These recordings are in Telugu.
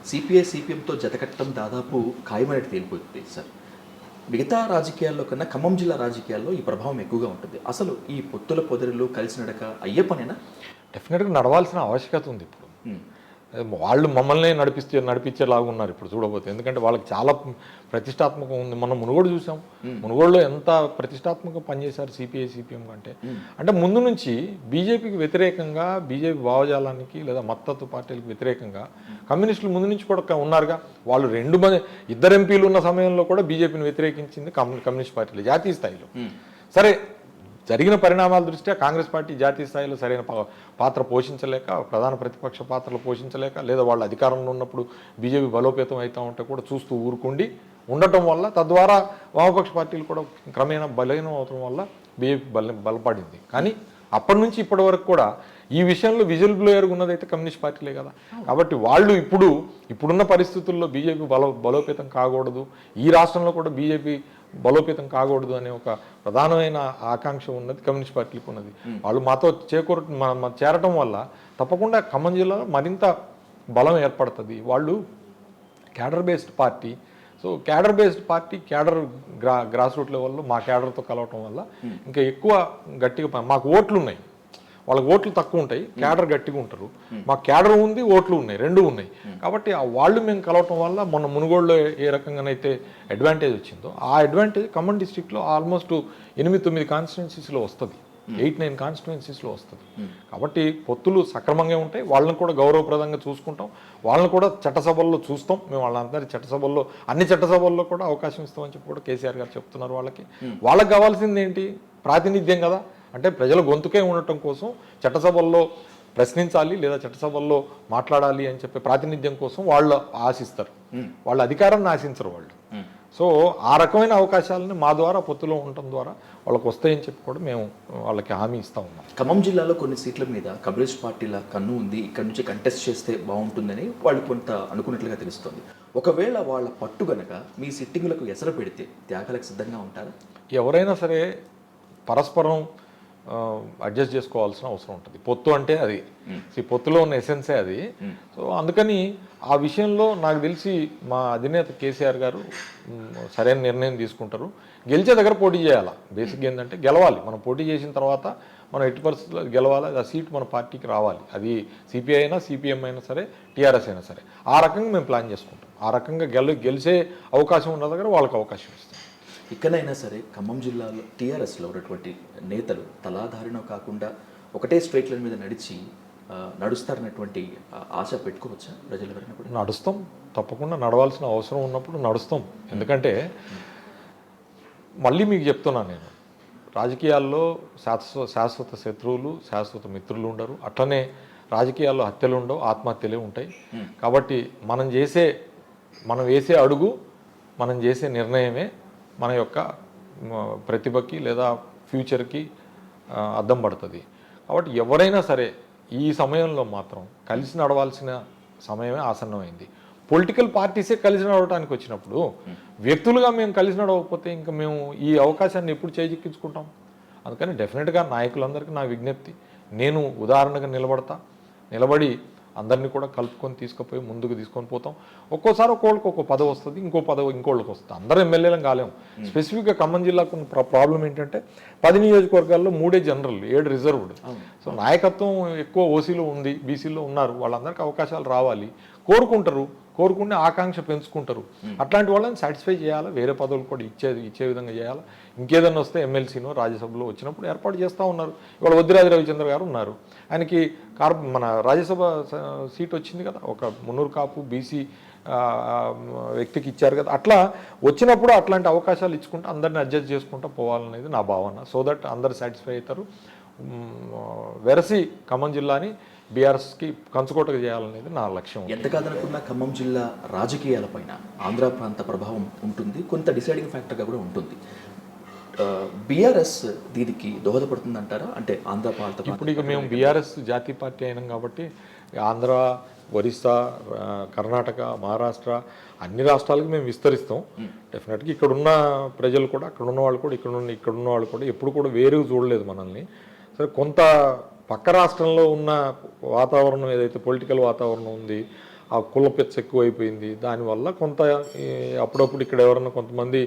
సిపిఐ సిపిఎంతో జతకట్టడం దాదాపు ఖాయమైనట్టు తేలిపోతుంది సార్. మిగతా రాజకీయాల్లో కన్నా ఖమ్మం జిల్లా రాజకీయాల్లో ఈ ప్రభావం ఎక్కువగా ఉంటుంది. అసలు ఈ పొత్తుల పొదరిలో కలిసి నడక అయ్యే పనేనా? డెఫినెట్గా నడవాల్సిన ఆవశ్యకత ఉంది ఇప్పుడు. వాళ్ళు మమ్మల్ని నడిపించేలాగా ఉన్నారు ఇప్పుడు చూడబోతే. ఎందుకంటే వాళ్ళకి చాలా ప్రతిష్టాత్మకం ఉంది. మనం మునుగోడు చూసాం. మునుగోడులో ఎంత ప్రతిష్టాత్మకంగా పనిచేశారు సిపిఐ సిపిఎం కంటే. అంటే ముందు నుంచి బీజేపీకి వ్యతిరేకంగా, బీజేపీ భావజాలానికి లేదా మద్దతు పార్టీలకు వ్యతిరేకంగా కమ్యూనిస్టులు ముందు నుంచి కూడా ఉన్నారుగా. వాళ్ళు ఇద్దరు ఎంపీలు ఉన్న సమయంలో కూడా బీజేపీని వ్యతిరేకించింది కమ్యూనిస్ట్ పార్టీలు జాతీయ స్థాయిలో. సరే, జరిగిన పరిణామాల దృష్ట్యా కాంగ్రెస్ పార్టీ జాతీయ స్థాయిలో సరైన పాత్ర పోషించలేక, ప్రధాన ప్రతిపక్ష పాత్రలు పోషించలేక, లేదా వాళ్ళ అధికారంలో ఉన్నప్పుడు బీజేపీ బలోపేతం అవుతూ ఉంటే కూడా చూస్తూ ఊరుకుండి ఉండటం వల్ల, తద్వారా వామపక్ష పార్టీలు కూడా క్రమేణా బలహీనం అవటం వల్ల బీజేపీ బలపడింది. కానీ అప్పటి నుంచి ఇప్పటి వరకు కూడా ఈ విషయంలో విజిల్ బ్లోయర్గా ఉన్నదైతే కమ్యూనిస్ట్ పార్టీలే కదా. కాబట్టి వాళ్ళు ఇప్పుడున్న పరిస్థితుల్లో బీజేపీ బలోపేతం కాకూడదు, ఈ రాష్ట్రంలో కూడా బీజేపీ బలోపేతం కాకూడదు అనే ఒక ప్రధానమైన ఆకాంక్ష ఉన్నది కమ్యూనిస్ట్ పార్టీలకు ఉన్నది. వాళ్ళు మాతో చేరటం వల్ల తప్పకుండా ఖమ్మం జిల్లాలో మరింత బలం ఏర్పడుతుంది. వాళ్ళు cadre based party. So cadre based party grass root లెవెల్లో మా క్యాడర్తో కలవటం వల్ల ఇంకా ఎక్కువ గట్టిగా మాకు ఓట్లు ఉన్నాయి. వాళ్ళకి ఓట్లు తక్కువ ఉంటాయి, క్యాడర్ గట్టిగా ఉంటారు. మా క్యాడర్ ఉంది, ఓట్లు ఉన్నాయి, రెండు ఉన్నాయి. కాబట్టి వాళ్ళు మేము కలవటం వల్ల మొన్న మునుగోడులో ఏ రకంగానైతే అడ్వాంటేజ్ వచ్చిందో ఆ అడ్వాంటేజ్ ఖమ్మం డిస్ట్రిక్ట్లో ఆల్మోస్ట్ 8-9 కాన్స్టిట్యున్సీస్లో వస్తుంది, 8-9 కాన్స్టిట్యున్సీస్లో వస్తుంది. కాబట్టి పొత్తులు సక్రమంగా ఉంటాయి. వాళ్ళని కూడా గౌరవప్రదంగా చూసుకుంటాం, వాళ్ళని కూడా చట్టసభల్లో చూస్తాం. మేము వాళ్ళందరి చట్టసభల్లో, అన్ని చట్టసభల్లో కూడా అవకాశం ఇస్తామని చెప్పి కూడా కేసీఆర్ గారు చెప్తున్నారు. వాళ్ళకి కావాల్సింది ఏంటి? ప్రాతినిధ్యం కదా. అంటే ప్రజల గొంతుకే ఉండటం కోసం చట్టసభల్లో ప్రశ్నించాలి లేదా చట్టసభల్లో మాట్లాడాలి అని చెప్పి ప్రాతినిధ్యం కోసం వాళ్ళు ఆశిస్తారు. వాళ్ళ అధికారాన్ని ఆశించరు వాళ్ళు. సో ఆ రకమైన అవకాశాలని మా ద్వారా పొత్తులో ఉండటం ద్వారా వాళ్ళకి వస్తాయని చెప్పి కూడా మేము వాళ్ళకి హామీ ఇస్తా ఉన్నాం. ఖమ్మం జిల్లాలో కొన్ని సీట్ల మీద కమ్యూనిస్ట్ పార్టీల కన్ను ఉంది, ఇక్కడ నుంచి కంటెస్ట్ చేస్తే బాగుంటుందని వాళ్ళు కొంత అనుకున్నట్లుగా తెలుస్తుంది. ఒకవేళ వాళ్ళ పట్టు గనక మీ సిట్టింగులకు ఎసరు పెడితే త్యాగాలకు సిద్ధంగా ఉంటారా? ఎవరైనా సరే పరస్పరం అడ్జస్ట్ చేసుకోవాల్సిన అవసరం ఉంటుంది. పొత్తు అంటే అది, పొత్తులో ఉన్న ఎసెన్సే అది. సో అందుకని ఆ విషయంలో నాకు తెలిసి మా అధినేత కేసీఆర్ గారు సరైన నిర్ణయం తీసుకుంటారు. గెలిచే దగ్గర పోటీ చేయాలి. బేసిక్గా ఏంటంటే గెలవాలి. మనం పోటీ చేసిన తర్వాత మనం ఎట్టి పరిస్థితుల్లో గెలవాలి. ఆ సీట్ మన పార్టీకి రావాలి. అది సిపిఐ అయినా, సిపిఎం అయినా సరే, టీఆర్ఎస్ అయినా సరే. ఆ రకంగా మేము ప్లాన్ చేసుకుంటాం. ఆ రకంగా గెలిచే అవకాశం ఉన్న దగ్గర వాళ్ళకి అవకాశం ఇస్తాం. ఇక్కడైనా సరే ఖమ్మం జిల్లాలో టీఆర్ఎస్లో ఉన్నటువంటి నేతలు తలాధారినో కాకుండా ఒకటే స్ట్రైట్ లైన్ మీద నడుస్తారన్నటువంటి ఆశ పెట్టుకోవచ్చా ప్రజలు? నడుస్తాం, తప్పకుండా నడవాల్సిన అవసరం ఉన్నప్పుడు నడుస్తాం. ఎందుకంటే మళ్ళీ మీకు చెప్తున్నాను, నేను రాజకీయాల్లో శాశ్వత శత్రువులు, శాశ్వత మిత్రులు ఉండరు. అట్లనే రాజకీయాల్లో హత్యలు ఉండవు, ఆత్మహత్యలే ఉంటాయి. కాబట్టి మనం వేసే అడుగు, మనం చేసే నిర్ణయమే మన యొక్క ప్రతిభకి లేదా ఫ్యూచర్కి అద్దం పడుతుంది. కాబట్టి ఎవరైనా సరే ఈ సమయంలో మాత్రం కలిసి నడవాల్సిన సమయమే ఆసన్నమైంది. పొలిటికల్ పార్టీసే కలిసి నడవడానికి వచ్చినప్పుడు వ్యక్తులుగా మేము కలిసి నడవకపోతే ఇంకా మేము ఈ అవకాశాన్ని ఎప్పుడు చేజిక్కించుకుంటాం? అందుకని డెఫినెట్గా నాయకులందరికీ నా విజ్ఞప్తి, నేను ఉదాహరణగా నిలబడి అందరినీ కూడా కలుపుకొని తీసుకుపోయి ముందుకు తీసుకొని పోతాం. ఒక్కోసారి ఒక్కోళ్ళకి ఒక్కో పదవి వస్తుంది, ఇంకో పదవి ఇంకోళ్ళకి వస్తుంది. అందరూ ఎమ్మెల్యేలం కాలేము. స్పెసిఫిక్గా ఖమ్మం జిల్లాకు ప్రాబ్లం ఏంటంటే 10 నియోజకవర్గాల్లో 3 జనరల్, 7 రిజర్వ్డ్. సో నాయకత్వం ఎక్కువ ఓసీలో ఉంది, బీసీలో ఉన్నారు. వాళ్ళందరికీ అవకాశాలు రావాలి కోరుకుంటే ఆకాంక్ష పెంచుకుంటారు. అట్లాంటి వాళ్ళని సాటిస్ఫై చేయాలి. వేరే పదవులు కూడా ఇచ్చే విధంగా చేయాలి. ఇంకేదన్నా వస్తే ఎమ్మెల్సీనో రాజ్యసభలో వచ్చినప్పుడు ఏర్పాటు చేస్తూ ఉన్నారు. ఇవాళ వద్దిరాజు రవిచంద్ర గారు ఉన్నారు. ఆయనకి మన రాజ్యసభ సీట్ వచ్చింది కదా, ఒక మున్నూరు కాపు బీసీ వ్యక్తికి ఇచ్చారు కదా. అట్లా వచ్చినప్పుడు అట్లాంటి అవకాశాలు ఇచ్చుకుంటూ అందరిని అడ్జస్ట్ చేసుకుంటూ పోవాలనేది నా భావన. సో దట్ అందరు సాటిస్ఫై అవుతారు. వెరసి ఖమ్మం జిల్లాని బీఆర్ఎస్కి కంచుకోటగా చేయాలనేది నా లక్ష్యం. ఎంత కాదనుకున్నా ఖమ్మం జిల్లా రాజకీయాలపైన ఆంధ్ర ప్రాంత ప్రభావం ఉంటుంది, కొంత డిసైడింగ్ ఫ్యాక్టర్గా కూడా ఉంటుంది. బీఆర్ఎస్ దీనికి దోహదపడుతుంది అంటారా? అంటే ఆంధ్ర ప్రాంత ఇప్పుడు ఇక మేము బీఆర్ఎస్ జాతీయ పార్టీ అయినాం కాబట్టి ఆంధ్ర, ఒరిస్సా, కర్ణాటక, మహారాష్ట్ర అన్ని రాష్ట్రాలకు మేము విస్తరిస్తాం. డెఫినెట్గా ఇక్కడున్న ప్రజలు కూడా, అక్కడున్న వాళ్ళు కూడా, ఇక్కడున్న వాళ్ళు కూడా ఎప్పుడు కూడా వేరుగా చూడలేదు మనల్ని. సరే, కొంత పక్క రాష్ట్రంలో ఉన్న వాతావరణం ఏదైతే పొలిటికల్ వాతావరణం ఉంది, ఆ కుల పెచ్చ ఎక్కువైపోయింది. దానివల్ల కొంత అప్పుడప్పుడు ఇక్కడ ఎవరన్నా కొంతమంది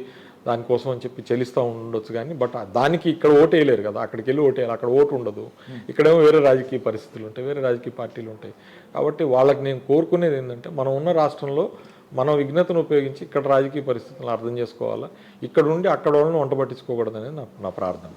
దానికోసం అని చెప్పి చెల్లిస్తూ ఉండొచ్చు కానీ బట్ దానికి ఇక్కడ ఓటు వేయలేరు కదా, అక్కడికి వెళ్ళి ఓటు వేయాలి, అక్కడ ఓటు ఉండదు. ఇక్కడేమో వేరే రాజకీయ పరిస్థితులు ఉంటాయి, వేరే రాజకీయ పార్టీలు ఉంటాయి. కాబట్టి వాళ్ళకి నేను కోరుకునేది ఏంటంటే మనం ఉన్న రాష్ట్రంలో మనం విఘ్నతను ఉపయోగించి ఇక్కడ రాజకీయ పరిస్థితులను అర్థం చేసుకోవాలా, ఇక్కడ ఉండి అక్కడ వాళ్ళని వంట పట్టించుకోకూడదనేది నా ప్రార్థన.